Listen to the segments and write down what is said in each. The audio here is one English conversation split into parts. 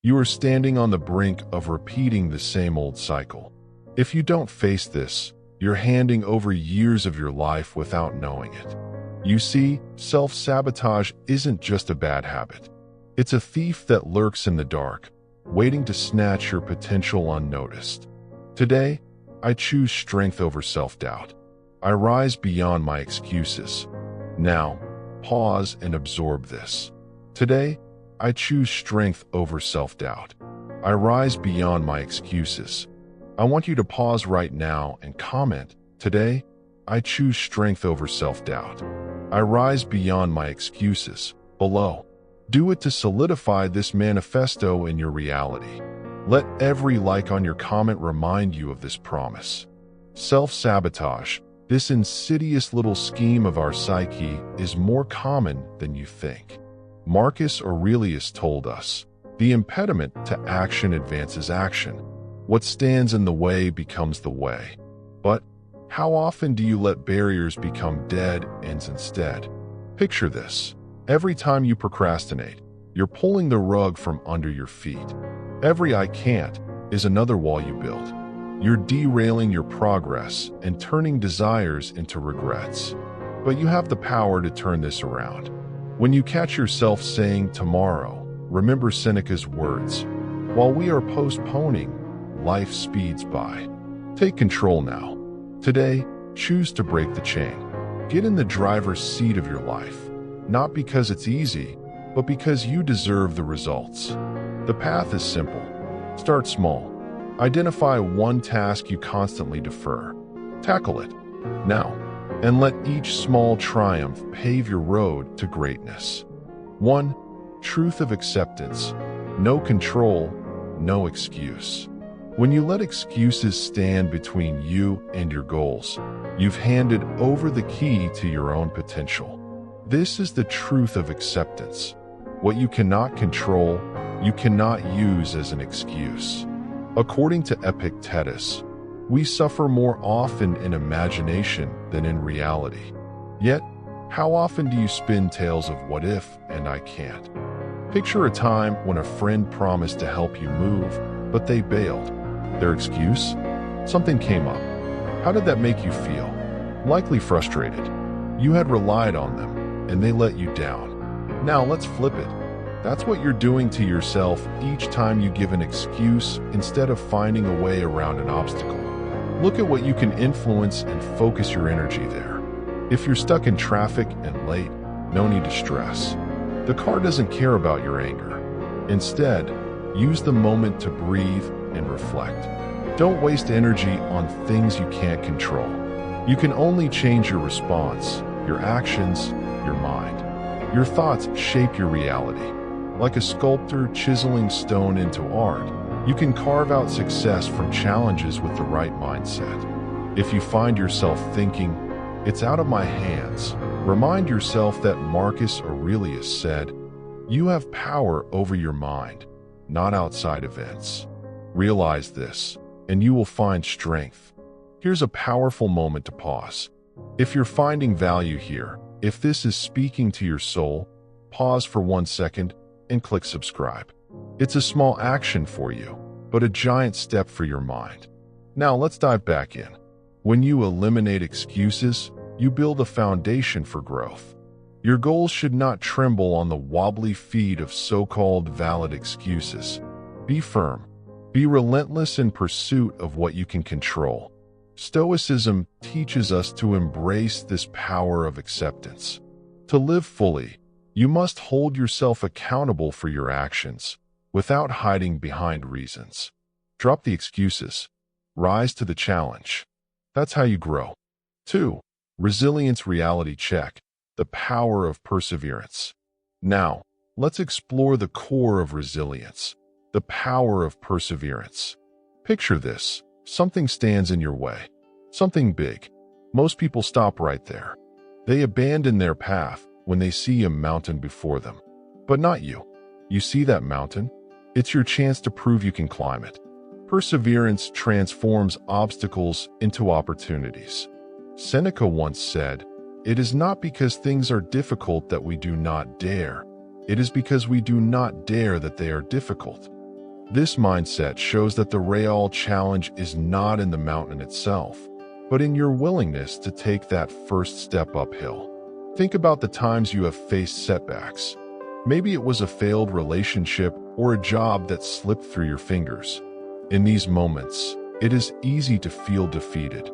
You are standing on the brink of repeating the same old cycle. If you don't face this, you're handing over years of your life without knowing it. You see, self-sabotage isn't just a bad habit. It's a thief that lurks in the dark, waiting to snatch your potential unnoticed. Today, I choose strength over self-doubt. I rise beyond my excuses. Now, pause and absorb this. Today, I choose strength over self-doubt. I rise beyond my excuses. I want you to pause right now and comment, today, I choose strength over self-doubt. I rise beyond my excuses, below. Do it to solidify this manifesto in your reality. Let every like on your comment remind you of this promise. Self-sabotage, this insidious little scheme of our psyche, is more common than you think. Marcus Aurelius told us, the impediment to action advances action. What stands in the way becomes the way. But how often do you let barriers become dead ends instead? Picture this. Every time you procrastinate, you're pulling the rug from under your feet. Every "I can't" is another wall you build. You're derailing your progress and turning desires into regrets. But you have the power to turn this around. When you catch yourself saying tomorrow, remember Seneca's words, while we are postponing, life speeds by. Take control now. Today, choose to break the chain. Get in the driver's seat of your life, not because it's easy, but because you deserve the results. The path is simple. Start small. Identify one task you constantly defer. Tackle it now, and let each small triumph pave your road to greatness. 1. Truth of acceptance. No control, no excuse. When you let excuses stand between you and your goals, you've handed over the key to your own potential. This is the truth of acceptance. What you cannot control, you cannot use as an excuse. According to Epictetus, we suffer more often in imagination than in reality. Yet, how often do you spin tales of what if and I can't? Picture a time when a friend promised to help you move, but they bailed. Their excuse? Something came up. How did that make you feel? Likely frustrated. You had relied on them, and they let you down. Now let's flip it. That's what you're doing to yourself each time you give an excuse instead of finding a way around an obstacle. Look at what you can influence and focus your energy there. If you're stuck in traffic and late, no need to stress. The car doesn't care about your anger. Instead, use the moment to breathe and reflect. Don't waste energy on things you can't control. You can only change your response, your actions, your mind. Your thoughts shape your reality. Like a sculptor chiseling stone into art, you can carve out success from challenges with the right mindset. If you find yourself thinking, "It's out of my hands," remind yourself that Marcus Aurelius said, "You have power over your mind, not outside events." Realize this, and you will find strength. Here's a powerful moment to pause. If you're finding value here, if this is speaking to your soul, pause for 1 second and click subscribe. It's a small action for you, but a giant step for your mind. Now let's dive back in. When you eliminate excuses, you build a foundation for growth. Your goals should not tremble on the wobbly feet of so-called valid excuses. Be firm. Be relentless in pursuit of what you can control. Stoicism teaches us to embrace this power of acceptance. To live fully, you must hold yourself accountable for your actions, without hiding behind reasons. Drop the excuses. Rise to the challenge. That's how you grow. 2. Resilience reality check. The power of perseverance. Now, let's explore the core of resilience. The power of perseverance. Picture this. Something stands in your way. Something big. Most people stop right there. They abandon their path when they see a mountain before them. But not you. You see that mountain? It's your chance to prove you can climb it. Perseverance transforms obstacles into opportunities. Seneca once said, "It is not because things are difficult that we do not dare. It is because we do not dare that they are difficult." This mindset shows that the real challenge is not in the mountain itself, but in your willingness to take that first step uphill. Think about the times you have faced setbacks. Maybe it was a failed relationship or a job that slipped through your fingers. In these moments, it is easy to feel defeated.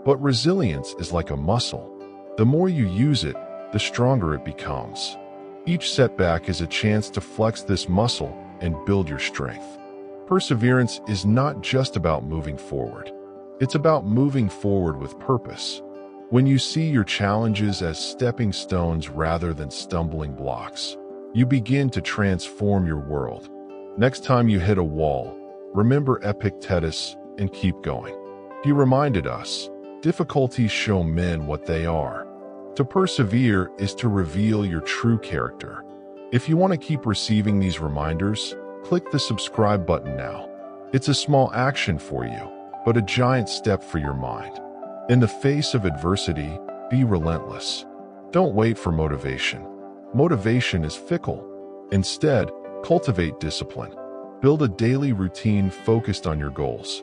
But resilience is like a muscle. The more you use it, the stronger it becomes. Each setback is a chance to flex this muscle and build your strength. Perseverance is not just about moving forward. It's about moving forward with purpose. When you see your challenges as stepping stones rather than stumbling blocks, you begin to transform your world. Next time you hit a wall, remember Epictetus and keep going. He reminded us, difficulties show men what they are. To persevere is to reveal your true character. If you want to keep receiving these reminders, click the subscribe button now. It's a small action for you, but a giant step for your mind. In the face of adversity, be relentless. Don't wait for motivation. Motivation is fickle. Instead, cultivate discipline. Build a daily routine focused on your goals.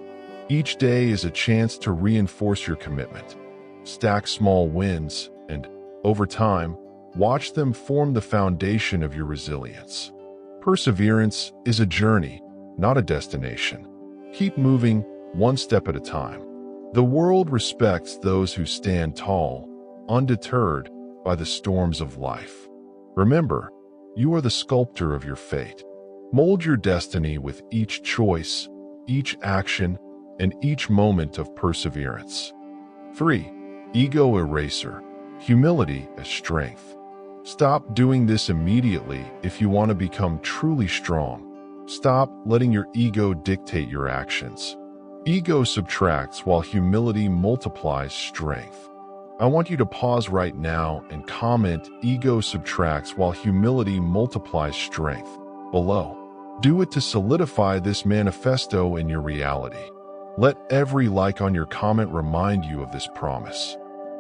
Each day is a chance to reinforce your commitment. Stack small wins and, over time, watch them form the foundation of your resilience. Perseverance is a journey, not a destination. Keep moving, one step at a time. The world respects those who stand tall, undeterred by the storms of life. Remember, you are the sculptor of your fate. Mold your destiny with each choice, each action, and each moment of perseverance. 3. Ego eraser. Humility as strength. Stop doing this immediately if you want to become truly strong. Stop letting your ego dictate your actions. Ego subtracts while humility multiplies strength. I want you to pause right now and comment "Ego subtracts while humility multiplies strength" below. Do it to solidify this manifesto in your reality. Let every like on your comment remind you of this promise.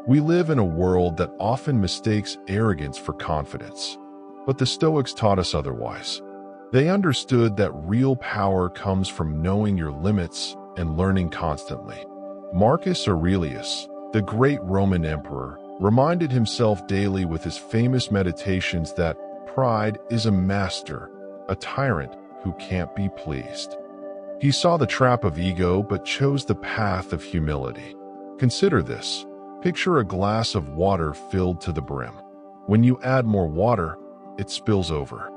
We live in a world that often mistakes arrogance for confidence. But the Stoics taught us otherwise. They understood that real power comes from knowing your limits and learning constantly. Marcus Aurelius, the great Roman emperor, reminded himself daily with his famous meditations that pride is a master, a tyrant who can't be pleased. He saw the trap of ego but chose the path of humility. Consider this. Picture a glass of water filled to the brim. When you add more water, it spills over.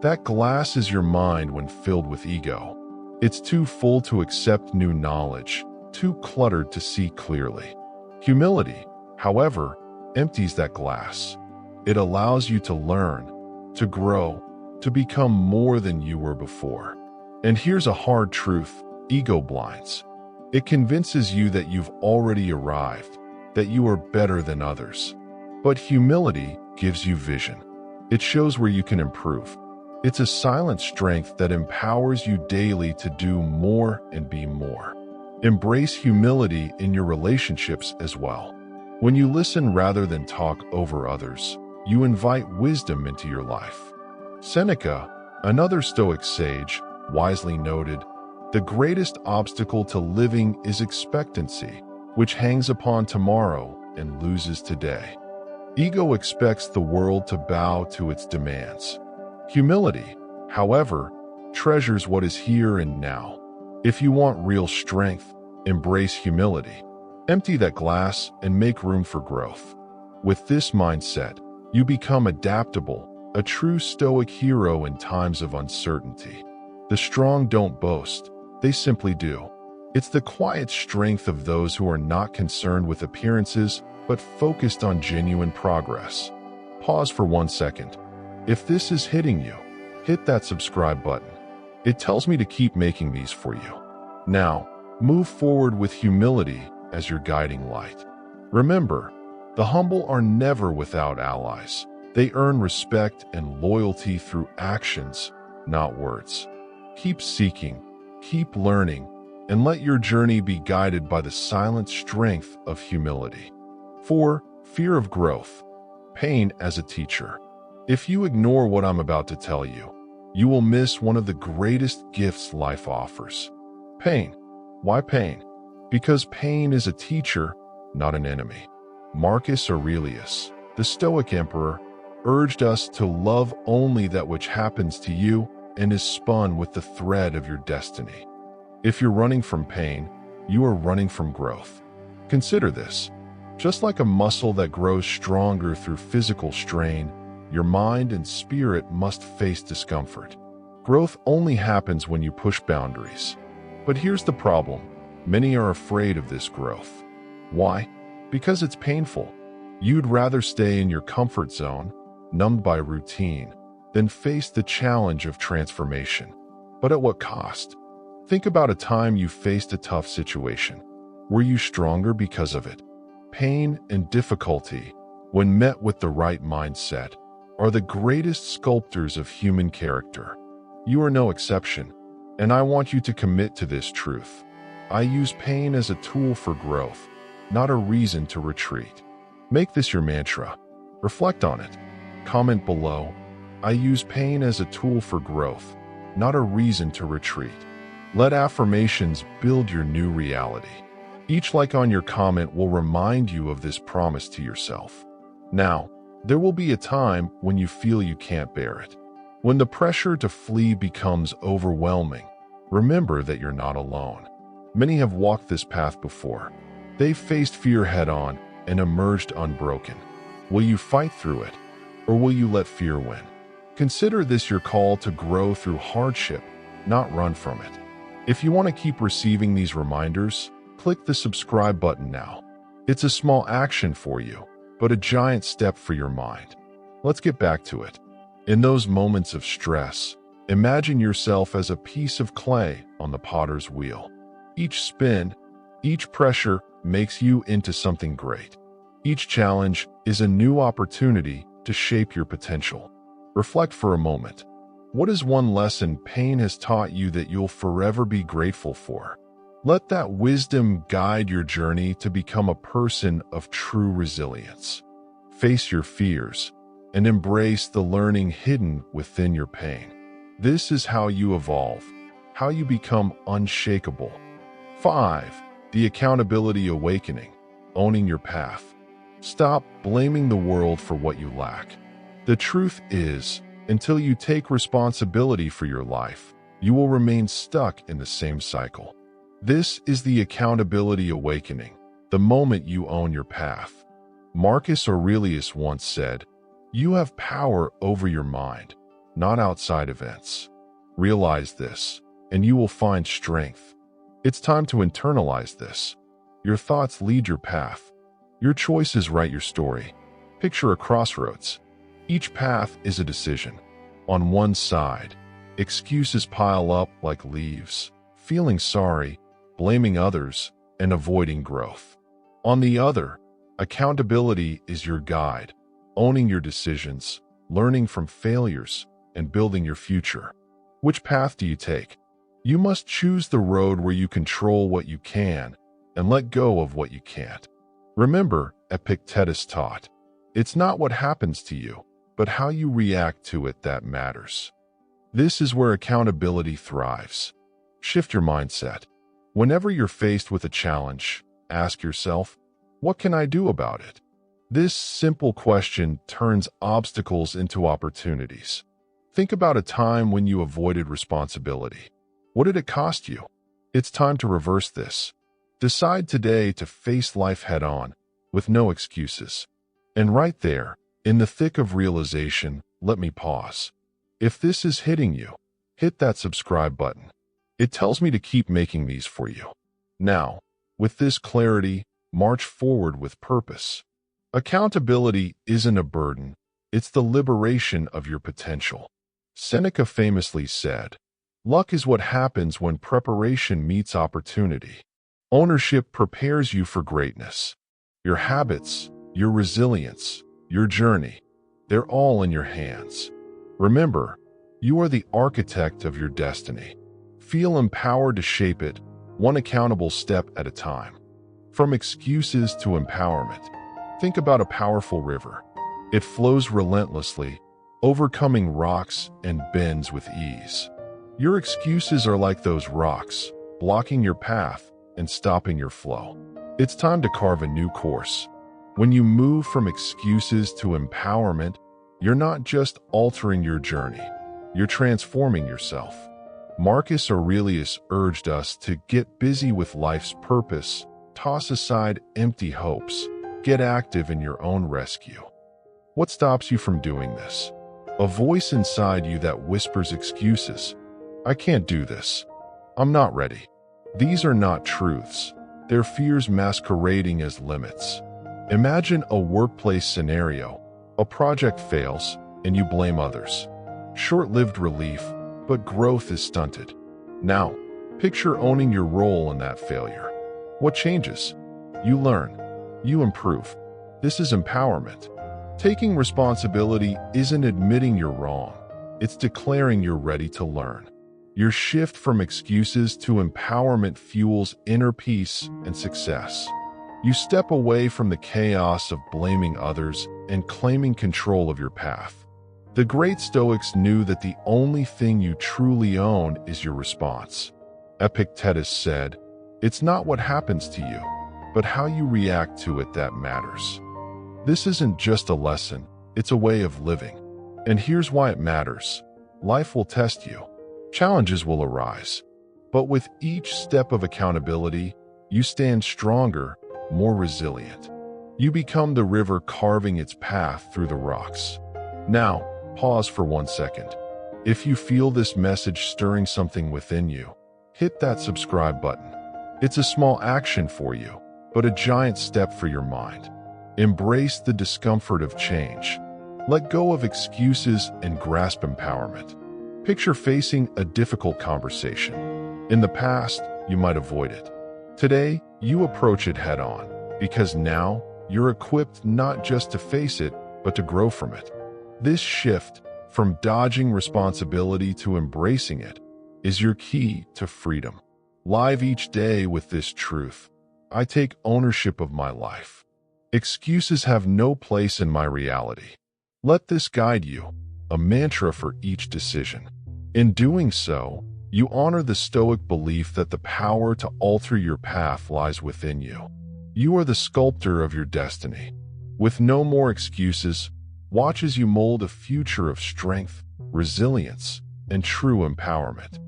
That glass is your mind when filled with ego. It's too full to accept new knowledge, too cluttered to see clearly. Humility, however, empties that glass. It allows you to learn, to grow, to become more than you were before. And here's a hard truth: ego blinds. It convinces you that you've already arrived, that you are better than others. But humility gives you vision. It shows where you can improve. It's a silent strength that empowers you daily to do more and be more. Embrace humility in your relationships as well. When you listen rather than talk over others, you invite wisdom into your life. Seneca, another Stoic sage, wisely noted, "The greatest obstacle to living is expectancy, which hangs upon tomorrow and loses today." Ego expects the world to bow to its demands. Humility, however, treasures what is here and now. If you want real strength, embrace humility. Empty that glass and make room for growth. With this mindset, you become adaptable, a true Stoic hero in times of uncertainty. The strong don't boast, they simply do. It's the quiet strength of those who are not concerned with appearances, but focused on genuine progress. Pause for 1 second. If this is hitting you, hit that subscribe button. It tells me to keep making these for you. Now, move forward with humility as your guiding light. Remember, the humble are never without allies. They earn respect and loyalty through actions, not words. Keep seeking, keep learning, and let your journey be guided by the silent strength of humility. 4. Fear of growth. Pain as a teacher. If you ignore what I'm about to tell you, you will miss one of the greatest gifts life offers. Pain. Why pain? Because pain is a teacher, not an enemy. Marcus Aurelius, the Stoic emperor, urged us to love only that which happens to you and is spun with the thread of your destiny. If you're running from pain, you are running from growth. Consider this. Just like a muscle that grows stronger through physical strain, your mind and spirit must face discomfort. Growth only happens when you push boundaries. But here's the problem. Many are afraid of this growth. Why? Because it's painful. You'd rather stay in your comfort zone, numbed by routine, than face the challenge of transformation. But at what cost? Think about a time you faced a tough situation. Were you stronger because of it? Pain and difficulty, when met with the right mindset, are the greatest sculptors of human character. You are no exception, and I want you to commit to this truth. I use pain as a tool for growth, not a reason to retreat. Make this your mantra. Reflect on it. Comment below. I use pain as a tool for growth, not a reason to retreat. Let affirmations build your new reality. Each like on your comment will remind you of this promise to yourself. Now, there will be a time when you feel you can't bear it. When the pressure to flee becomes overwhelming, remember that you're not alone. Many have walked this path before. They've faced fear head-on and emerged unbroken. Will you fight through it, or will you let fear win? Consider this your call to grow through hardship, not run from it. If you want to keep receiving these reminders, click the subscribe button now. It's a small action for you, but a giant step for your mind. Let's get back to it. In those moments of stress, imagine yourself as a piece of clay on the potter's wheel. Each spin, each pressure makes you into something great. Each challenge is a new opportunity to shape your potential. Reflect for a moment. What is one lesson pain has taught you that you'll forever be grateful for? Let that wisdom guide your journey to become a person of true resilience. Face your fears and embrace the learning hidden within your pain. This is how you evolve, how you become unshakable. 5. The accountability awakening, owning your path. Stop blaming the world for what you lack. The truth is, until you take responsibility for your life, you will remain stuck in the same cycle. This is the accountability awakening, the moment you own your path. Marcus Aurelius once said, "You have power over your mind, not outside events." Realize this, and you will find strength. It's time to internalize this. Your thoughts lead your path. Your choices write your story. Picture a crossroads. Each path is a decision. On one side, excuses pile up like leaves, feeling sorry, blaming others, and avoiding growth. On the other, accountability is your guide, owning your decisions, learning from failures, and building your future. Which path do you take? You must choose the road where you control what you can and let go of what you can't. Remember, Epictetus taught, it's not what happens to you, but how you react to it that matters. This is where accountability thrives. Shift your mindset. Whenever you're faced with a challenge, ask yourself, what can I do about it? This simple question turns obstacles into opportunities. Think about a time when you avoided responsibility. What did it cost you? It's time to reverse this. Decide today to face life head-on, with no excuses. And right there, in the thick of realization, let me pause. If this is hitting you, hit that subscribe button. It tells me to keep making these for you. Now, with this clarity, march forward with purpose. Accountability isn't a burden, it's the liberation of your potential. Seneca famously said, "Luck is what happens when preparation meets opportunity." Ownership prepares you for greatness. Your habits, your resilience, your journey, they're all in your hands. Remember, you are the architect of your destiny. Feel empowered to shape it, one accountable step at a time. From excuses to empowerment, think about a powerful river. It flows relentlessly, overcoming rocks and bends with ease. Your excuses are like those rocks, blocking your path and stopping your flow. It's time to carve a new course. When you move from excuses to empowerment, you're not just altering your journey, you're transforming yourself. Marcus Aurelius urged us to get busy with life's purpose, toss aside empty hopes, get active in your own rescue. What stops you from doing this? A voice inside you that whispers excuses. I can't do this. I'm not ready. These are not truths. They're fears masquerading as limits. Imagine a workplace scenario. A project fails, and you blame others. Short-lived relief, but growth is stunted. Now, picture owning your role in that failure. What changes? You learn. You improve. This is empowerment. Taking responsibility isn't admitting you're wrong. It's declaring you're ready to learn. Your shift from excuses to empowerment fuels inner peace and success. You step away from the chaos of blaming others and claiming control of your path. The great Stoics knew that the only thing you truly own is your response. Epictetus said, "It's not what happens to you, but how you react to it that matters." This isn't just a lesson, it's a way of living. And here's why it matters. Life will test you. Challenges will arise. But with each step of accountability, you stand stronger, more resilient. You become the river carving its path through the rocks. Now, pause for 1 second. If you feel this message stirring something within you, hit that subscribe button. It's a small action for you, but a giant step for your mind. Embrace the discomfort of change. Let go of excuses and grasp empowerment. Picture facing a difficult conversation. In the past, you might avoid it. Today, you approach it head-on, because now you're equipped not just to face it, but to grow from it. This shift, from dodging responsibility to embracing it, is your key to freedom. Live each day with this truth. I take ownership of my life. Excuses have no place in my reality. Let this guide you, a mantra for each decision. In doing so, you honor the Stoic belief that the power to alter your path lies within you. You are the sculptor of your destiny. With no more excuses, watch as you mold a future of strength, resilience, and true empowerment.